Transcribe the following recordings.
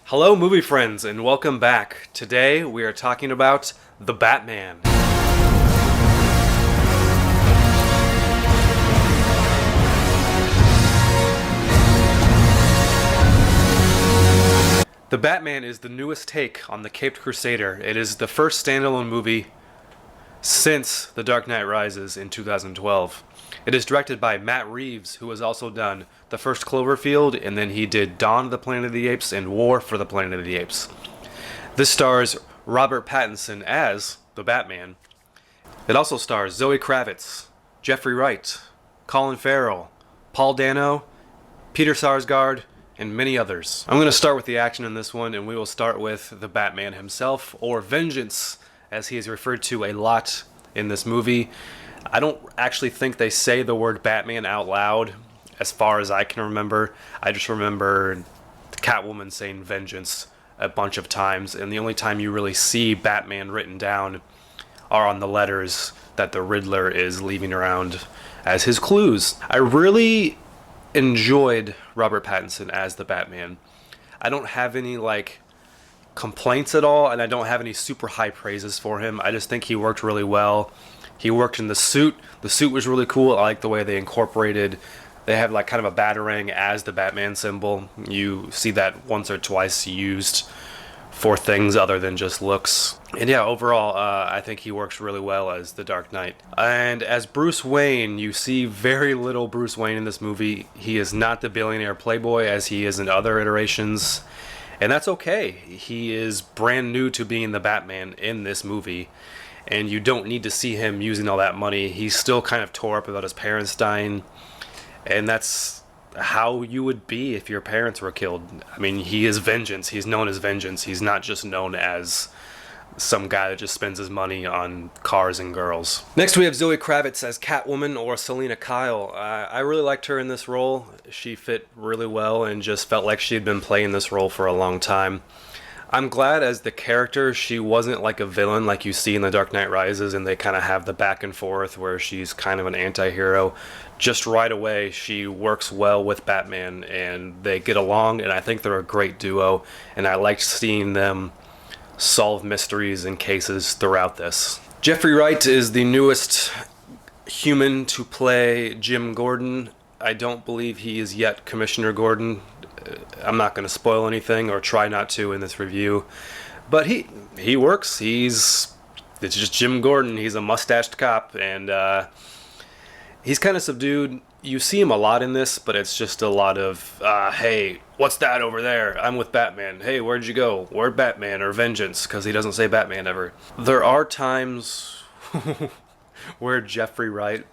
Hello, movie friends, and welcome back. Today we are talking about The Batman. The Batman is the newest take on the Caped Crusader. It is the first standalone movie since The Dark Knight Rises in 2012. It is directed by Matt Reeves, who has also done the first Cloverfield, and then he did Dawn of the Planet of the Apes and War for the Planet of the Apes. This stars Robert Pattinson as the Batman. It also stars Zoe Kravitz, Jeffrey Wright, Colin Farrell, Paul Dano, Peter Sarsgaard, and many others. I'm going to start with the action in this one, and we will start with the Batman himself, or Vengeance, as he is referred to a lot in this movie. I don't actually think they say the word Batman out loud, as far as I can remember. I just remember Catwoman saying Vengeance a bunch of times, and the only time you really see Batman written down are on the letters that the Riddler is leaving around as his clues. I really enjoyed Robert Pattinson as the Batman. I don't have any complaints at all, and I don't have any super high praises for him. I just think he worked really well. He worked in the suit. The suit was really cool. I like the way they have kind of a batarang as the Batman symbol. You see that once or twice used for things other than just looks. And yeah, overall, I think he works really well as the Dark Knight. And as Bruce Wayne, you see very little Bruce Wayne in this movie. He is not the billionaire playboy as he is in other iterations. And that's okay. He is brand new to being the Batman in this movie. And you don't need to see him using all that money. He's still kind of tore up about his parents dying. And that's how you would be if your parents were killed. I mean, he is Vengeance. He's known as Vengeance. He's not just known as some guy that just spends his money on cars and girls. Next we have Zoe Kravitz as Catwoman, or Selina Kyle. I really liked her in this role. She fit really well and just felt like she had been playing this role for a long time. I'm glad as the character she wasn't like a villain like you see in The Dark Knight Rises, and they kind of have the back and forth where she's kind of an anti-hero. Just right away she works well with Batman and they get along, and I think they're a great duo, and I liked seeing them solve mysteries and cases throughout this. Jeffrey Wright is the newest human to play Jim Gordon. I don't believe he is yet Commissioner Gordon. I'm not going to spoil anything, or try not to in this review, but he works. It's just Jim Gordon. He's a mustached cop, and he's kind of subdued. You see him a lot in this, but it's just a lot of hey, what's that over there? I'm with Batman. Hey, where'd you go? Where'd Batman? Or Vengeance, because he doesn't say Batman ever. There are times where Jeffrey Wright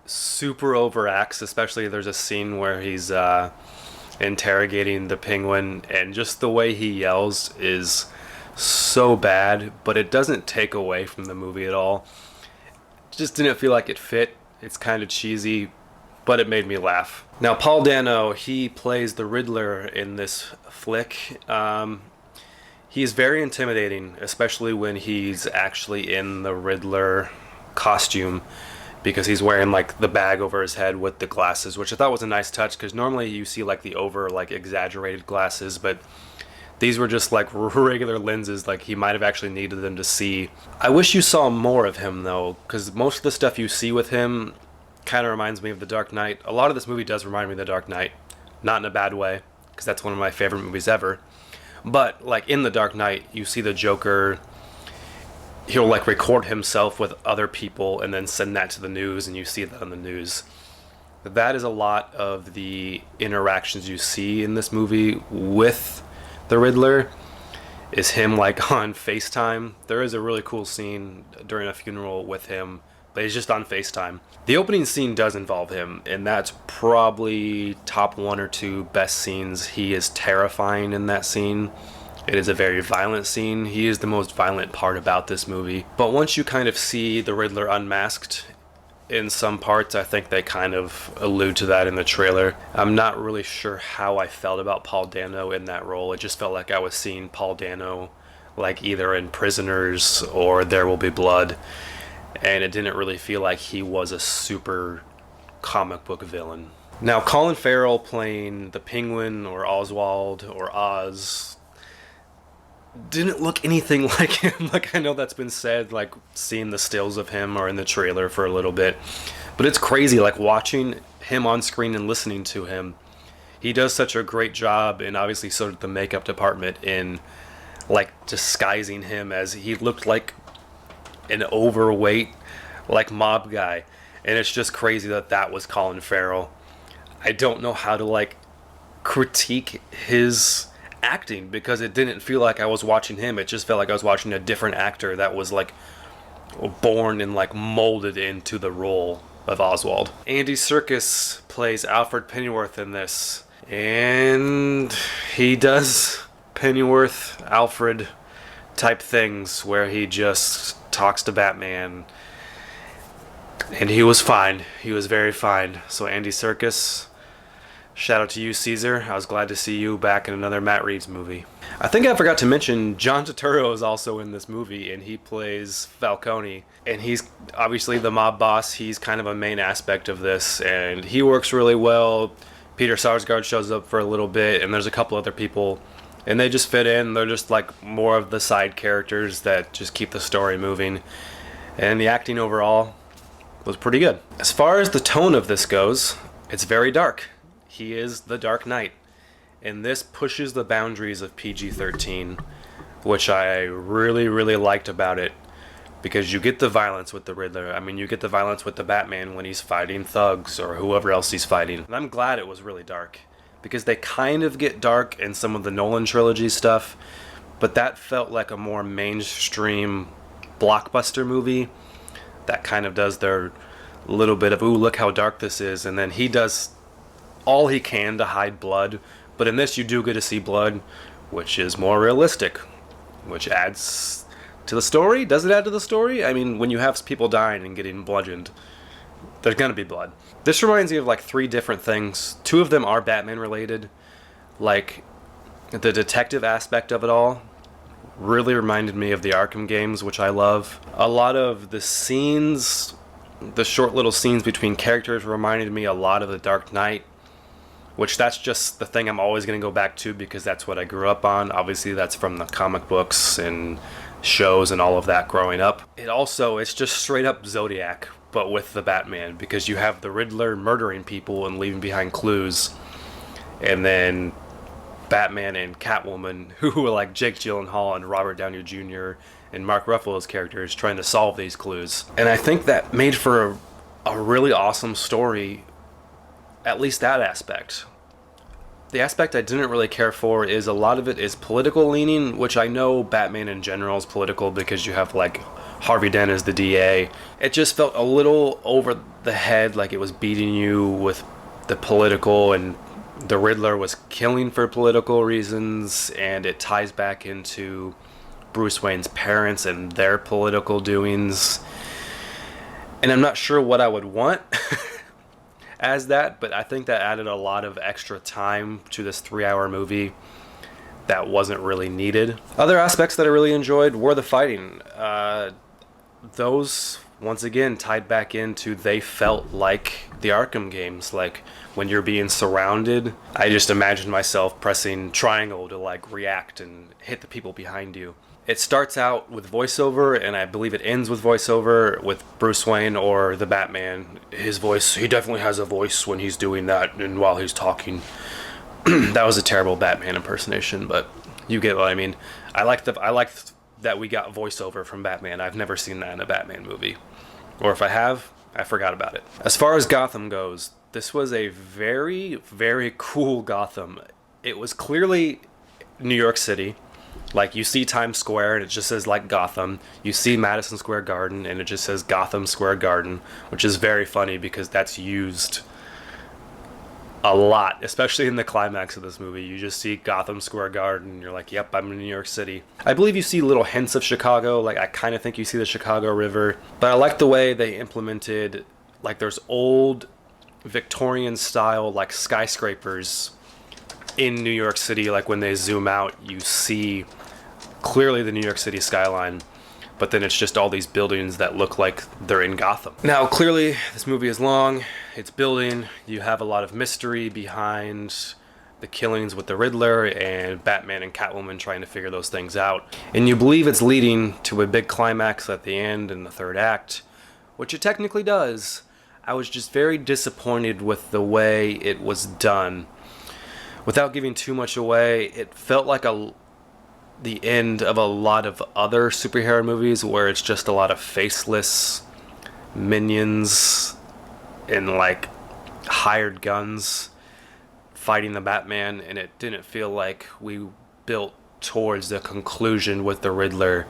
super overacts, especially there's a scene where he's interrogating the Penguin, and just the way he yells is so bad, but it doesn't take away from the movie at all. It just didn't feel like it fit. It's kind of cheesy, but it made me laugh. Now, Paul Dano, he plays the Riddler in this flick. He's very intimidating, especially when he's actually in the Riddler costume, because he's wearing the bag over his head with the glasses, which I thought was a nice touch, because normally you see the over exaggerated glasses, but these were just regular lenses. He might have actually needed them to see. I wish you saw more of him though, because most of the stuff you see with him kind of reminds me of The Dark Knight. A lot of this movie does remind me of The Dark Knight, not in a bad way, because that's one of my favorite movies ever. But in The Dark Knight, you see the Joker, he'll record himself with other people and then send that to the news, and you see that on the news. That is a lot of the interactions you see in this movie with the Riddler, is him on FaceTime. There is a really cool scene during a funeral with him, but he's just on FaceTime. The opening scene does involve him, and that's probably top 1 or 2 best scenes. He is terrifying in that scene. It is a very violent scene. He is the most violent part about this movie. But once you kind of see the Riddler unmasked in some parts, I think they kind of allude to that in the trailer. I'm not really sure how I felt about Paul Dano in that role. It just felt like I was seeing Paul Dano either in Prisoners or There Will Be Blood, and it didn't really feel like he was a super comic book villain. Now, Colin Farrell playing the Penguin, or Oswald, or Oz, didn't look anything like him. Like, I know that's been said, like seeing the stills of him or in the trailer for a little bit, but it's crazy, like watching him on screen and listening to him. He does such a great job, and obviously so did the makeup department, in like disguising him as he looked like an overweight like mob guy. And it's just crazy that that was Colin Farrell. I don't know how to like critique his acting, because it didn't feel like I was watching him. It just felt like I was watching a different actor that was like born and like molded into the role of Oswald. Andy Serkis plays Alfred Pennyworth in this, and he does Pennyworth Alfred type things where he just talks to Batman, and he was fine. He was very fine. So Andy Serkis, shout out to you, Caesar. I was glad to see you back in another Matt Reeves movie. I think I forgot to mention John Turturro is also in this movie, and he plays Falcone, and he's obviously the mob boss. He's kind of a main aspect of this, and he works really well. Peter Sarsgaard shows up for a little bit, and there's a couple other people, and they just fit in. They're just like more of the side characters that just keep the story moving, and the acting overall was pretty good. As far as the tone of this goes, it's very dark. He is the Dark Knight, and this pushes the boundaries of PG-13, which I really, really liked about it, because you get the violence with the Riddler. I mean, you get the violence with the Batman when he's fighting thugs or whoever else he's fighting. And I'm glad it was really dark, because they kind of get dark in some of the Nolan trilogy stuff, but that felt like a more mainstream blockbuster movie that kind of does their little bit of, ooh, look how dark this is, and then he does all he can to hide blood. But in this, you do get to see blood, which is more realistic, which adds to the story. Does it add to the story? I mean, when you have people dying and getting bludgeoned, there's gonna be blood. This reminds me of like 3 different things. 2 of them are Batman related. Like, the detective aspect of it all really reminded me of the Arkham games, which I love. A lot of the scenes, the short little scenes between characters, reminded me a lot of the Dark Knight, which that's just the thing I'm always going to go back to, because that's what I grew up on. Obviously, that's from the comic books and shows and all of that growing up. It's just straight up Zodiac, but with the Batman, because you have the Riddler murdering people and leaving behind clues, and then Batman and Catwoman, who are like Jake Gyllenhaal and Robert Downey Jr. and Mark Ruffalo's characters, trying to solve these clues. And I think that made for a really awesome story, at least that aspect. The aspect I didn't really care for is a lot of it is political leaning, which I know Batman in general is political, because you have like Harvey Dent as the DA. It just felt a little over the head, like it was beating you with the political, and the Riddler was killing for political reasons, and it ties back into Bruce Wayne's parents and their political doings. And I'm not sure what I would want as that, but I think that added a lot of extra time to this 3-hour movie that wasn't really needed. Other aspects that I really enjoyed were the fighting. Those, once again, tied back into, they felt like the Arkham games. Like, when you're being surrounded, I just imagined myself pressing triangle to like react and hit the people behind you. It starts out with voiceover, and I believe it ends with voiceover with Bruce Wayne or the Batman. His voice, he definitely has a voice when he's doing that and while he's talking. That was a terrible Batman impersonation, but you get what I mean. I liked that we got voiceover from Batman. I've never seen that in a Batman movie. Or if I have, I forgot about it. As far as Gotham goes, this was a very, very cool Gotham. It was clearly New York City. Like, you see Times Square and it just says like Gotham. You see Madison Square Garden and it just says Gotham Square Garden, which is very funny because that's used a lot, especially in the climax of this movie. You just see Gotham Square Garden and you're like, yep, I'm in New York City. I believe you see little hints of Chicago. Like, I kind of think you see the Chicago River. But I like the way they implemented, like, there's old Victorian style like skyscrapers in New York City. Like, when they zoom out, you see clearly the New York City skyline, but then it's just all these buildings that look like they're in Gotham. Now, clearly, this movie is long, it's building, you have a lot of mystery behind the killings with the Riddler and Batman and Catwoman trying to figure those things out. And you believe it's leading to a big climax at the end in the third act, which it technically does. I was just very disappointed with the way it was done. Without giving too much away, it felt like the end of a lot of other superhero movies where it's just a lot of faceless minions and like hired guns fighting the Batman, and it didn't feel like we built towards the conclusion with the Riddler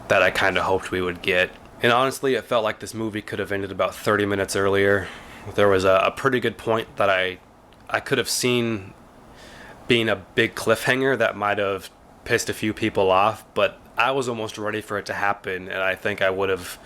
that I kind of hoped we would get. And honestly, it felt like this movie could have ended about 30 minutes earlier. There was a pretty good point that I could have seen being a big cliffhanger that might have pissed a few people off, but I was almost ready for it to happen, and I think I would have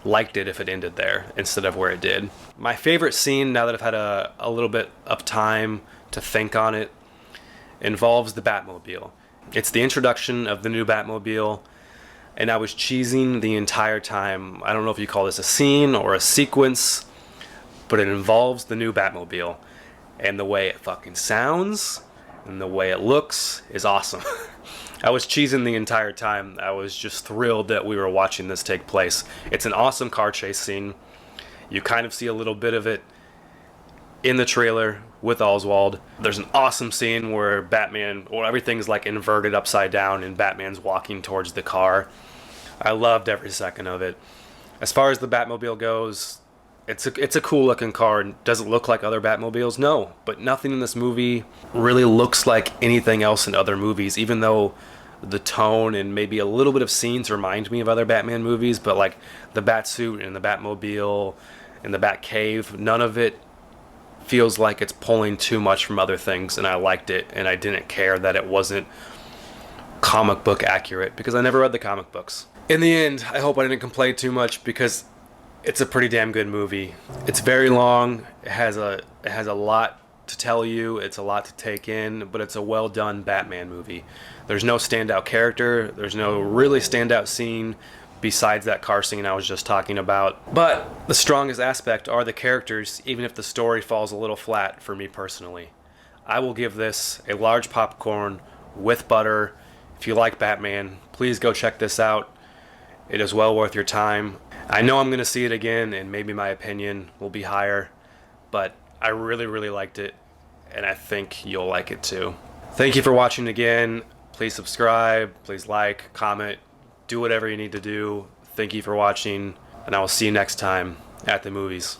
liked it if it ended there instead of where it did. My favorite scene, now that I've had a little bit of time to think on it, involves the Batmobile. It's the introduction of the new Batmobile, and I was cheesing the entire time. I don't know if you call this a scene or a sequence, but it involves the new Batmobile, and the way it fucking sounds and the way it looks is awesome. I was cheesing the entire time. I was just thrilled that we were watching this take place. It's an awesome car chase scene. You kind of see a little bit of it in the trailer with Oswald. There's an awesome scene where everything's like inverted upside down and Batman's walking towards the car. I loved every second of it. As far as the Batmobile goes, it's a cool looking car. Does it look like other Batmobiles? No, but nothing in this movie really looks like anything else in other movies, even though the tone and maybe a little bit of scenes remind me of other Batman movies, but like the Batsuit and the Batmobile and the Batcave, none of it feels like it's pulling too much from other things, and I liked it, and I didn't care that it wasn't comic book accurate because I never read the comic books. In the end, I hope I didn't complain too much because it's a pretty damn good movie. It's very long. It has a lot to tell you. It's a lot to take in, but it's a well done Batman movie. There's no standout character. There's no really standout scene besides that car scene I was just talking about. But the strongest aspect are the characters, even if the story falls a little flat for me personally. I will give this a large popcorn with butter. If you like Batman, please go check this out. It is well worth your time. I know I'm going to see it again, and maybe my opinion will be higher, but I really, really liked it, and I think you'll like it too. Thank you for watching again. Please subscribe, please like, comment, do whatever you need to do. Thank you for watching, and I will see you next time at the movies.